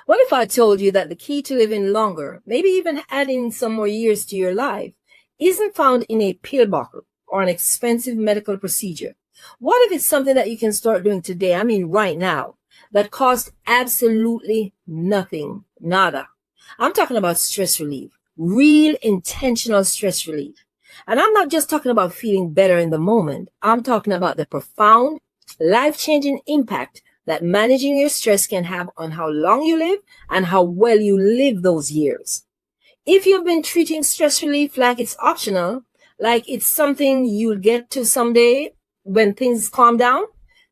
What if I told you that the key to living longer, maybe even adding some more years to your life, isn't found in a pill bottle or an expensive medical procedure? What if it's something that you can start doing today, I mean right now, that costs absolutely nothing, nada? I'm talking about stress relief, real intentional stress relief. And I'm not just talking about feeling better in the moment. I'm talking about the profound, life-changing impact that managing your stress can have on how long you live and how well you live those years. If you've been treating stress relief like it's optional, like it's something you'll get to someday when things calm down,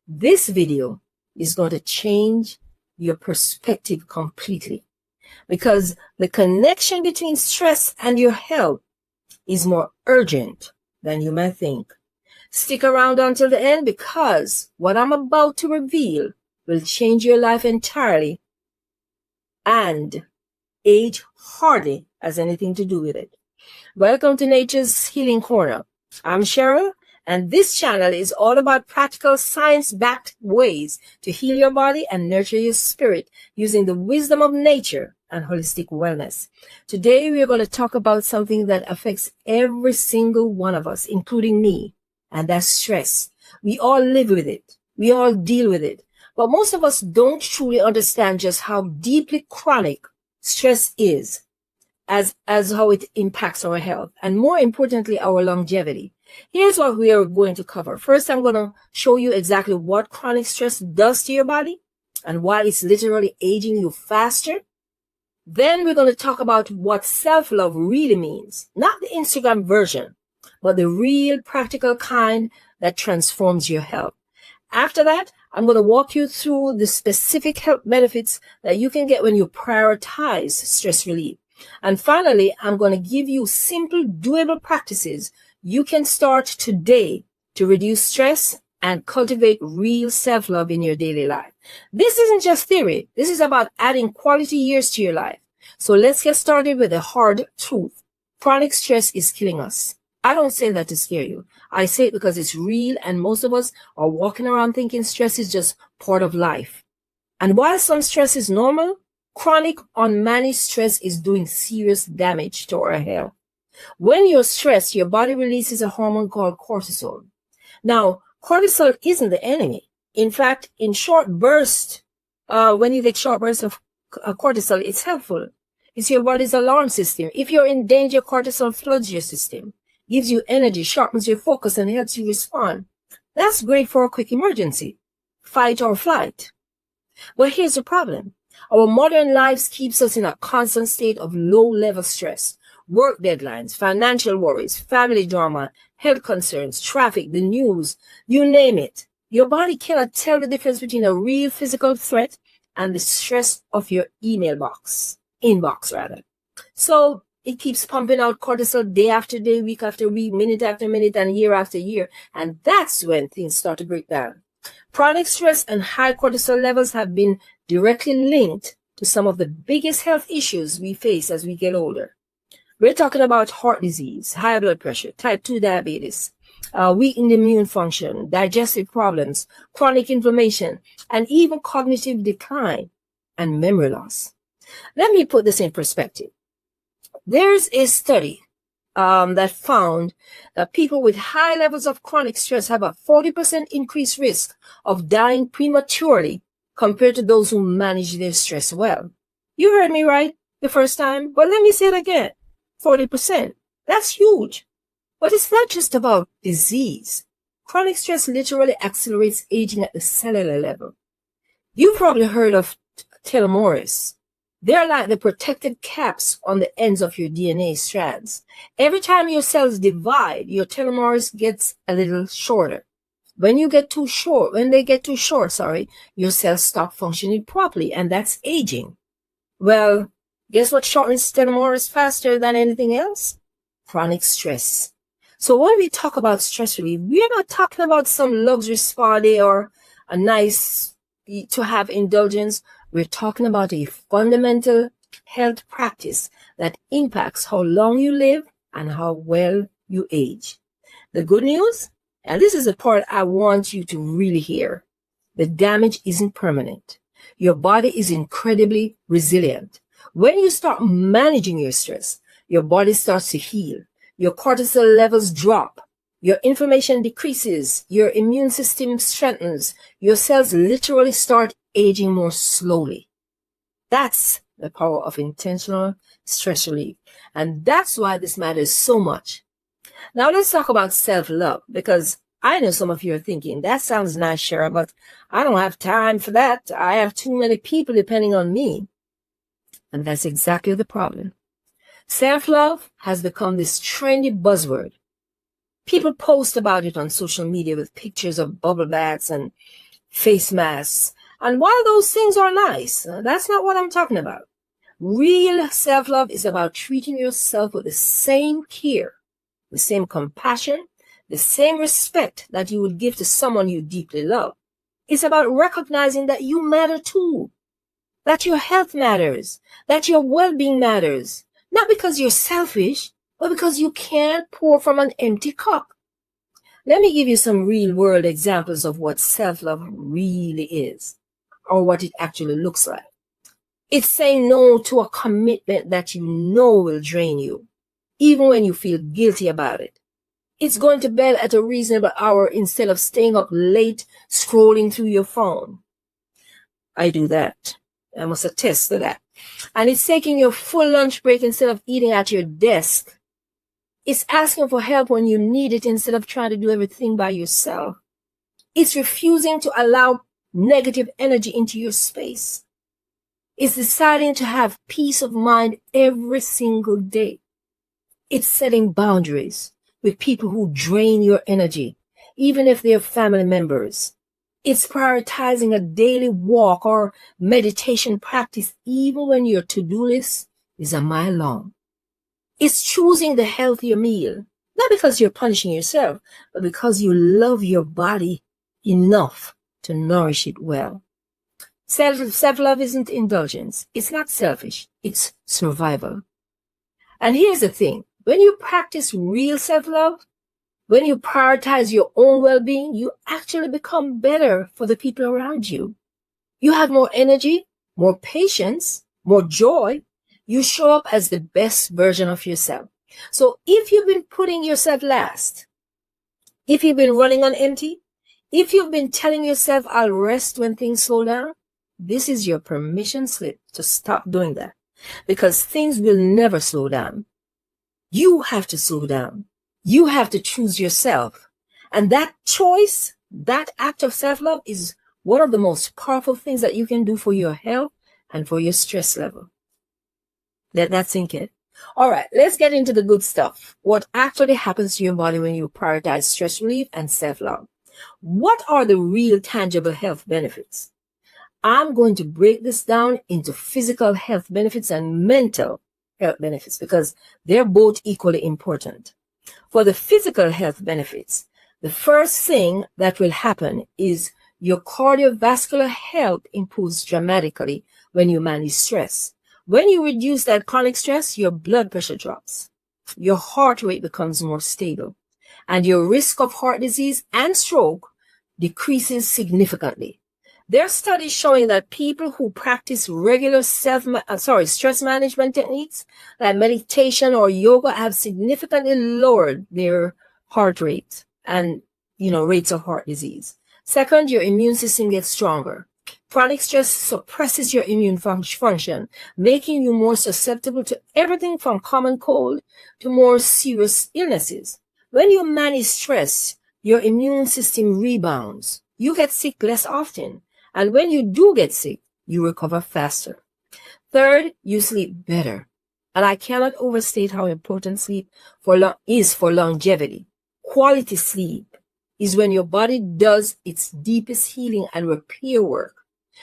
this video is going to change your perspective completely, because the connection between stress and your health is more urgent than you may think. Stick around until the end, because what I'm about to reveal will change your life entirely, and age hardly has anything to do with it. Welcome to Nature's Healing Corner. I'm Cheryl, and this channel is all about practical science-backed ways to heal your body and nurture your spirit using the wisdom of nature and holistic wellness. Today, we are going to talk about something that affects every single one of us, including me, and that's stress. We all live with it. We all deal with it. But most of us don't truly understand just how deeply chronic stress is, as how it impacts our health, and more importantly, our longevity. Here's what we are going to cover. First, I'm going to show you exactly what chronic stress does to your body and why it's literally aging you faster. Then we're going to talk about what self-love really means, not the Instagram version, but the real practical kind that transforms your health. After that, I'm going to walk you through the specific health benefits that you can get when you prioritize stress relief. And finally, I'm going to give you simple, doable practices you can start today to reduce stress and cultivate real self-love in your daily life. This isn't just theory. This is about adding quality years to your life. So let's get started with the hard truth. Chronic stress is killing us. I don't say that to scare you. I say it because it's real, and most of us are walking around thinking stress is just part of life. And while some stress is normal, chronic unmanaged stress is doing serious damage to our health. When you're stressed, your body releases a hormone called cortisol. Now, cortisol isn't the enemy. In fact, in short bursts, when you take short bursts of cortisol, it's helpful. It's your body's alarm system. If you're in danger, cortisol floods your system, gives you energy, sharpens your focus, and helps you respond. That's great for a quick emergency, fight or flight. But here's the problem. Our modern lives keeps us in a constant state of low-level stress. Work deadlines, financial worries, family drama, health concerns, traffic, the news, you name it. Your body cannot tell the difference between a real physical threat and the stress of your inbox. So it keeps pumping out cortisol day after day, week after week, minute after minute, and year after year. And that's when things start to break down. Chronic stress and high cortisol levels have been directly linked to some of the biggest health issues we face as we get older. We're talking about heart disease, high blood pressure, type 2 diabetes, weakened immune function, digestive problems, chronic inflammation, and even cognitive decline and memory loss. Let me put this in perspective. There's a study that found that people with high levels of chronic stress have a 40% increased risk of dying prematurely compared to those who manage their stress well. You heard me right the first time, but let me say it again. 40%. That's huge. But it's not just about disease. Chronic stress literally accelerates aging at the cellular level. You've probably heard of telomeres. They're like the protected caps on the ends of your DNA strands. Every time your cells divide, your telomeres gets a little shorter. When they get too short, your cells stop functioning properly, and that's aging. Well, guess what shortens telomeres faster than anything else? Chronic stress. So when we talk about stress relief, we're not talking about some luxury spa day or a nice to have indulgence. We're talking about a fundamental health practice that impacts how long you live and how well you age. The good news, and this is the part I want you to really hear, the damage isn't permanent. Your body is incredibly resilient. When you start managing your stress, your body starts to heal. Your cortisol levels drop. Your inflammation decreases. Your immune system strengthens. Your cells literally start aging more slowly. That's the power of intentional stress relief. And that's why this matters so much. Now let's talk about self-love, because I know some of you are thinking, that sounds nice, Cheryl, but I don't have time for that. I have too many people depending on me. And that's exactly the problem. Self-love has become this trendy buzzword. People post about it on social media with pictures of bubble baths and face masks. And while those things are nice, that's not what I'm talking about. Real self-love is about treating yourself with the same care, the same compassion, the same respect that you would give to someone you deeply love. It's about recognizing that you matter too, that your health matters, that your well-being matters, not because you're selfish, but because you can't pour from an empty cup. Let me give you some real-world examples of what self-love really is, or what it actually looks like. It's saying no to a commitment that you know will drain you, even when you feel guilty about it. It's going to bed at a reasonable hour instead of staying up late scrolling through your phone. I do that. I must attest to that. And it's taking your full lunch break instead of eating at your desk. It's asking for help when you need it instead of trying to do everything by yourself. It's refusing to allow negative energy into your space. It's deciding to have peace of mind every single day. It's setting boundaries with people who drain your energy, even if they're family members. It's prioritizing a daily walk or meditation practice, even when your to-do list is a mile long. It's choosing the healthier meal, not because you're punishing yourself, but because you love your body enough to nourish it well. Self-love isn't indulgence. It's not selfish. It's survival. And here's the thing. When you practice real self-love, when you prioritize your own well-being, you actually become better for the people around you. You have more energy, more patience, more joy. You show up as the best version of yourself. So if you've been putting yourself last, if you've been running on empty, if you've been telling yourself, I'll rest when things slow down, this is your permission slip to stop doing that, because things will never slow down. You have to slow down. You have to choose yourself. And that choice, that act of self-love is one of the most powerful things that you can do for your health and for your stress level. Let that sink in. All right, let's get into the good stuff. What actually happens to your body when you prioritize stress relief and self-love? What are the real tangible health benefits? I'm going to break this down into physical health benefits and mental health benefits because they're both equally important. For the physical health benefits, the first thing that will happen is your cardiovascular health improves dramatically when you manage stress. When you reduce that chronic stress, your blood pressure drops, your heart rate becomes more stable, and your risk of heart disease and stroke decreases significantly. There are studies showing that people who practice regular stress management techniques like meditation or yoga have significantly lowered their heart rate and, rates of heart disease. Second, your immune system gets stronger. Chronic stress suppresses your immune function, making you more susceptible to everything from common cold to more serious illnesses. When you manage stress, your immune system rebounds. You get sick less often. And when you do get sick, you recover faster. Third, you sleep better. And I cannot overstate how important sleep is for longevity. Quality sleep is when your body does its deepest healing and repair work.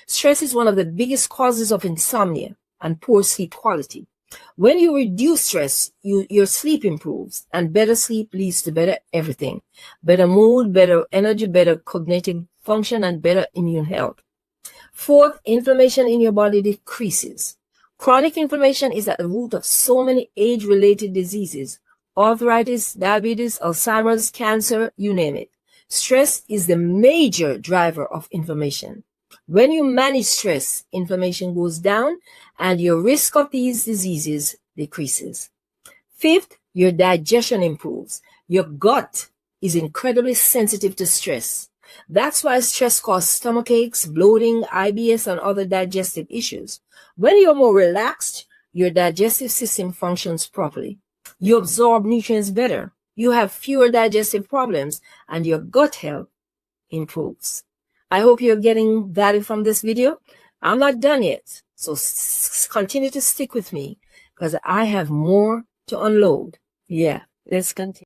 Stress is one of the biggest causes of insomnia and poor sleep quality. When you reduce stress, your sleep improves, and better sleep leads to better everything. Better mood, better energy, better cognitive function, and better immune health. Fourth, inflammation in your body decreases. Chronic inflammation is at the root of so many age-related diseases: arthritis, diabetes, Alzheimer's, cancer, you name it. Stress is the major driver of inflammation. When you manage stress, inflammation goes down and your risk of these diseases decreases. Fifth, your digestion improves. Your gut is incredibly sensitive to stress. That's why stress causes stomach aches, bloating, IBS, and other digestive issues. When you're more relaxed, your digestive system functions properly. You absorb nutrients better. You have fewer digestive problems, and your gut health improves. I hope you're getting value from this video. I'm not done yet, so continue to stick with me because I have more to unload. Yeah, let's continue.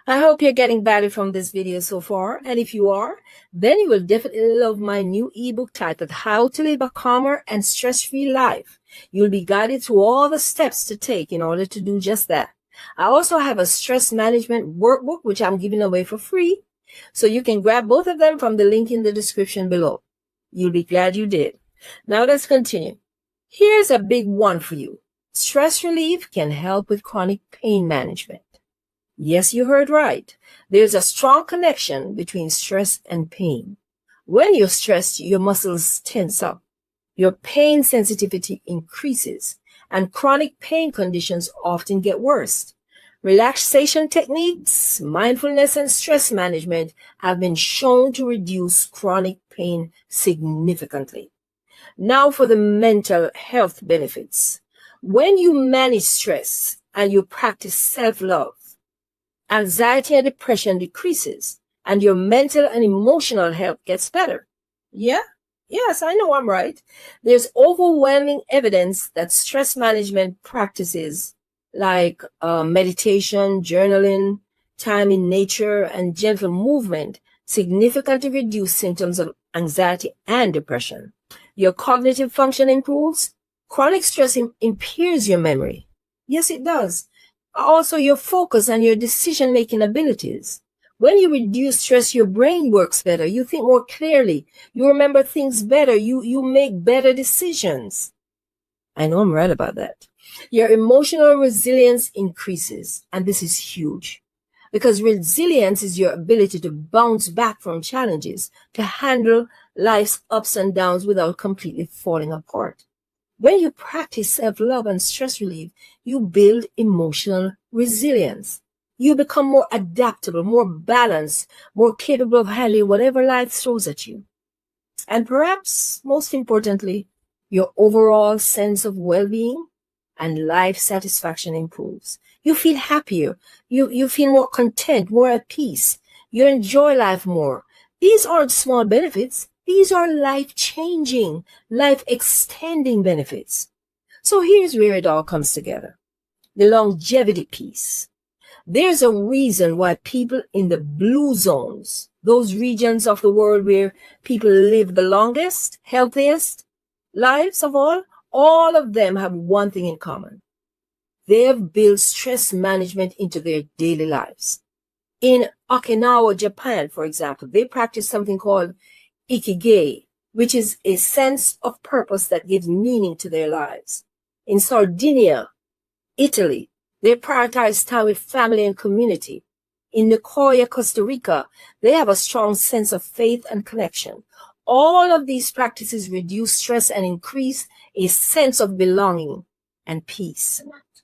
I hope you're getting value from this video so far, and if you are, then you will definitely love my new ebook titled How to Live a Calmer and Stress-Free Life. You'll be guided through all the steps to take in order to do just that. I also have a stress management workbook, which I'm giving away for free, so you can grab both of them from the link in the description below. You'll be glad you did. Now let's continue. Here's a big one for you. Stress relief can help with chronic pain management. Yes, you heard right. There's a strong connection between stress and pain. When you're stressed, your muscles tense up. Your pain sensitivity increases, and chronic pain conditions often get worse. Relaxation techniques, mindfulness, and stress management have been shown to reduce chronic pain significantly. Now for the mental health benefits. When you manage stress and you practice self-love, anxiety and depression decreases, and your mental and emotional health gets better. Yeah? Yes, I know I'm right. There's overwhelming evidence that stress management practices like meditation, journaling, time in nature, and gentle movement significantly reduce symptoms of anxiety and depression. Your cognitive function improves. Chronic stress impairs your memory. Yes, it does. Also, your focus and your decision-making abilities. When you reduce stress, your brain works better. You think more clearly. You remember things better. You make better decisions. I know I'm right about that. Your emotional resilience increases, and this is huge. Because resilience is your ability to bounce back from challenges, to handle life's ups and downs without completely falling apart. When you practice self-love and stress relief, you build emotional resilience. You become more adaptable, more balanced, more capable of handling whatever life throws at you. And perhaps, most importantly, your overall sense of well-being and life satisfaction improves. You feel happier. You feel more content, more at peace. You enjoy life more. These aren't small benefits. These are life-changing, life-extending benefits. So here's where it all comes together. The longevity piece. There's a reason why people in the blue zones, those regions of the world where people live the longest, healthiest lives of all of them have one thing in common. They've built stress management into their daily lives. In Okinawa, Japan, for example, they practice something called Ikigai, which is a sense of purpose that gives meaning to their lives. In Sardinia, Italy, they prioritize time with family and community. In Nicoya, Costa Rica, they have a strong sense of faith and connection. All of these practices reduce stress and increase a sense of belonging and peace.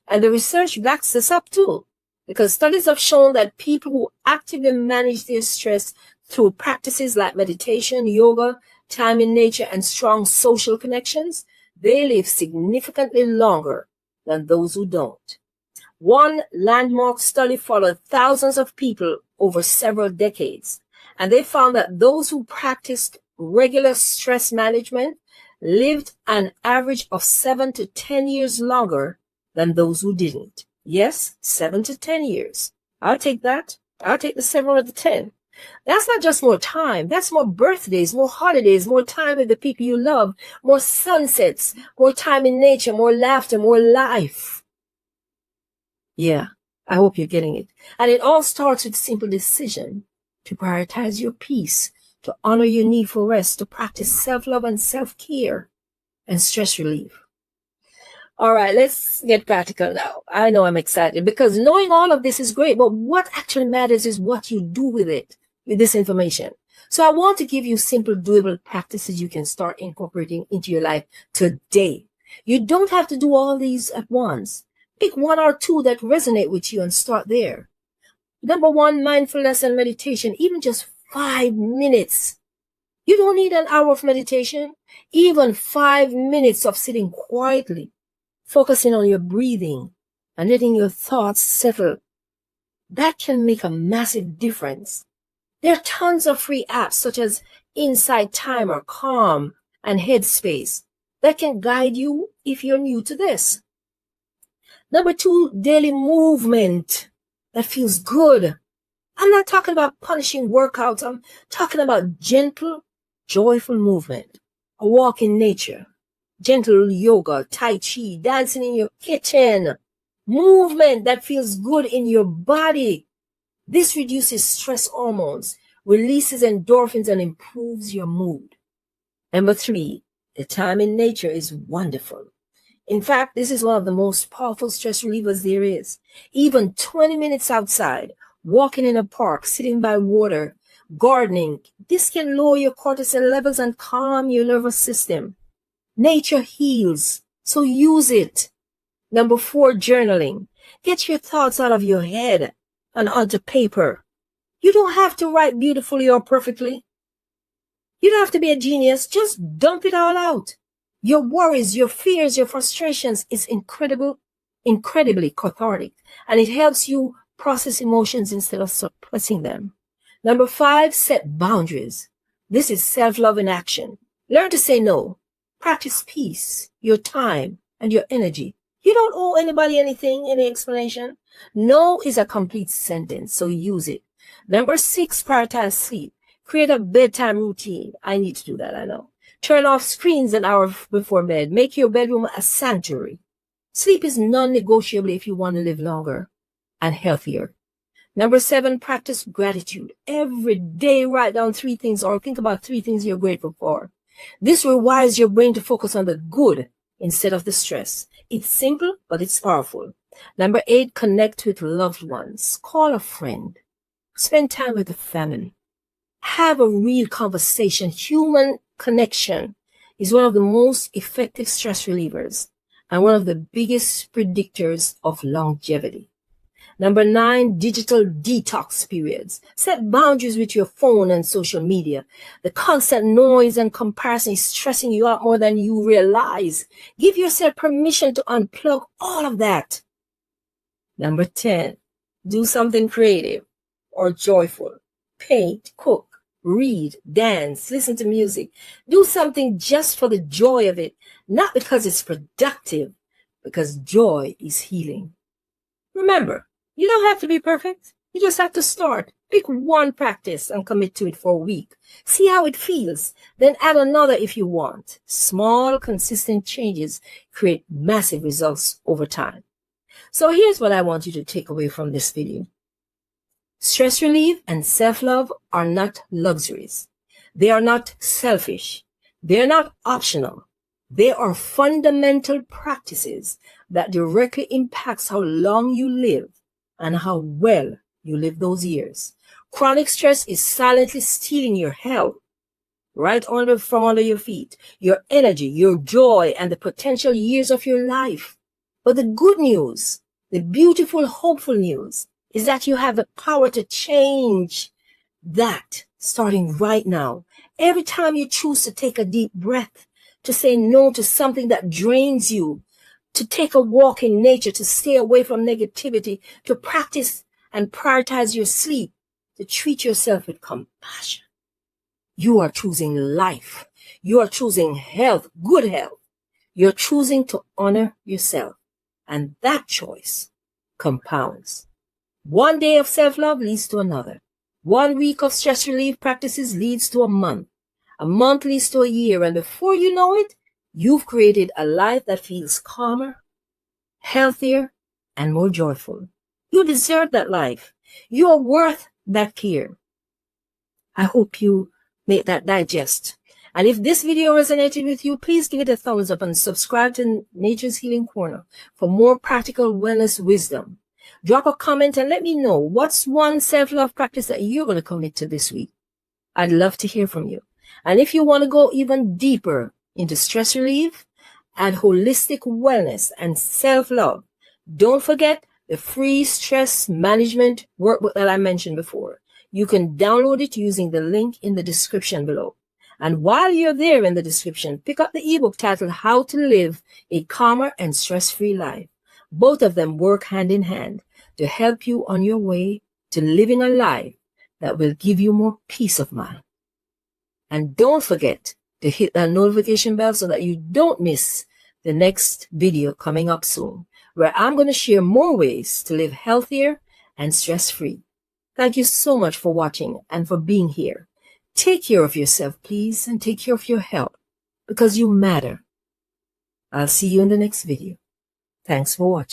And the research backs this up too, because studies have shown that people who actively manage their stress through practices like meditation, yoga, time in nature, and strong social connections, they live significantly longer than those who don't. One landmark study followed thousands of people over several decades, and they found that those who practiced regular stress management lived an average of 7 to 10 years longer than those who didn't. Yes, 7 to 10 years. I'll take that. I'll take the 7 or the 10. That's not just more time. That's more birthdays, more holidays, more time with the people you love, more sunsets, more time in nature, more laughter, more life. Yeah, I hope you're getting it. And it all starts with a simple decision to prioritize your peace, to honor your need for rest, to practice self-love and self-care and stress relief. All right, let's get practical now. I know I'm excited because knowing all of this is great, but what actually matters is what you do with it, with this information. So I want to give you simple, doable practices you can start incorporating into your life today. You don't have to do all these at once. Pick one or two that resonate with you and start there. Number one, mindfulness and meditation, even just 5 minutes. You don't need an hour of meditation, even 5 minutes of sitting quietly, focusing on your breathing and letting your thoughts settle. That can make a massive difference. There are tons of free apps such as Insight Timer, Calm, and Headspace that can guide you if you're new to this. Number two, daily movement that feels good. I'm not talking about punishing workouts. I'm talking about gentle, joyful movement. A walk in nature, gentle yoga, tai chi, dancing in your kitchen. Movement that feels good in your body. This reduces stress hormones, releases endorphins, and improves your mood. Number three, the time in nature is wonderful. In fact, this is one of the most powerful stress relievers there is. Even 20 minutes outside, walking in a park, sitting by water, gardening, this can lower your cortisol levels and calm your nervous system. Nature heals, so use it. Number four, journaling. Get your thoughts out of your head and onto paper. You don't have to write beautifully or perfectly. You don't have to be a genius. Just dump it all out. Your worries, your fears, your frustrations is incredibly cathartic, and it helps you process emotions instead of suppressing them. Number five, set boundaries. This is self-love in action. Learn to say no. Practice peace, your time, and your energy. You don't owe anybody anything, any explanation. No is a complete sentence, so use it. Number six, prioritize sleep. Create a bedtime routine. I need to do that, I know. Turn off screens an hour before bed. Make your bedroom a sanctuary. Sleep is non-negotiable if you want to live longer and healthier. Number seven, practice gratitude. Every day, write down 3 things or think about 3 things you're grateful for. This rewires your brain to focus on the good instead of the stress. It's simple, but it's powerful. Number 8, connect with loved ones. Call a friend. Spend time with the family. Have a real conversation. Human connection is one of the most effective stress relievers and one of the biggest predictors of longevity. Number 9, digital detox periods. Set boundaries with your phone and social media. The constant noise and comparison is stressing you out more than you realize. Give yourself permission to unplug all of that. Number 10, do something creative or joyful. Paint, cook, read, dance, listen to music. Do something just for the joy of it, not because it's productive, because joy is healing. Remember, you don't have to be perfect. You just have to start. Pick one practice and commit to it for a week. See how it feels. Then add another if you want. Small, consistent changes create massive results over time. So here's what I want you to take away from this video. Stress relief and self-love are not luxuries. They are not selfish. They're not optional. They are fundamental practices that directly impacts how long you live and how well you live those years. Chronic stress is silently stealing your health right from under your feet, your energy, your joy, and the potential years of your life. But the good news, the beautiful, hopeful news, is that you have the power to change that starting right now. Every time you choose to take a deep breath, to say no to something that drains you, to take a walk in nature, to stay away from negativity, to practice and prioritize your sleep, to treat yourself with compassion. You are choosing life. You are choosing health, good health. You're choosing to honor yourself. And that choice compounds. One day of self-love leads to another. 1 week of stress relief practices leads to a month. A month leads to a year. And before you know it, you've created a life that feels calmer, healthier, and more joyful. You deserve that life. You are worth that care. I hope you make that digest. And if this video resonated with you, please give it a thumbs up and subscribe to Nature's Healing Corner for more practical wellness wisdom. Drop a comment and let me know what's one self-love practice that you're going to commit to this week. I'd love to hear from you. And if you want to go even deeper into stress relief and holistic wellness and self-love, don't forget the free stress management workbook that I mentioned before. You can download it using the link in the description below. And while you're there in the description, pick up the ebook titled How to Live a Calmer and Stress-Free Life. Both of them work hand in hand to help you on your way to living a life that will give you more peace of mind. And don't forget to hit that notification bell so that you don't miss the next video coming up soon, where I'm going to share more ways to live healthier and stress-free. Thank you so much for watching and for being here. Take care of yourself, please, and take care of your health, because you matter. I'll see you in the next video. Thanks for watching.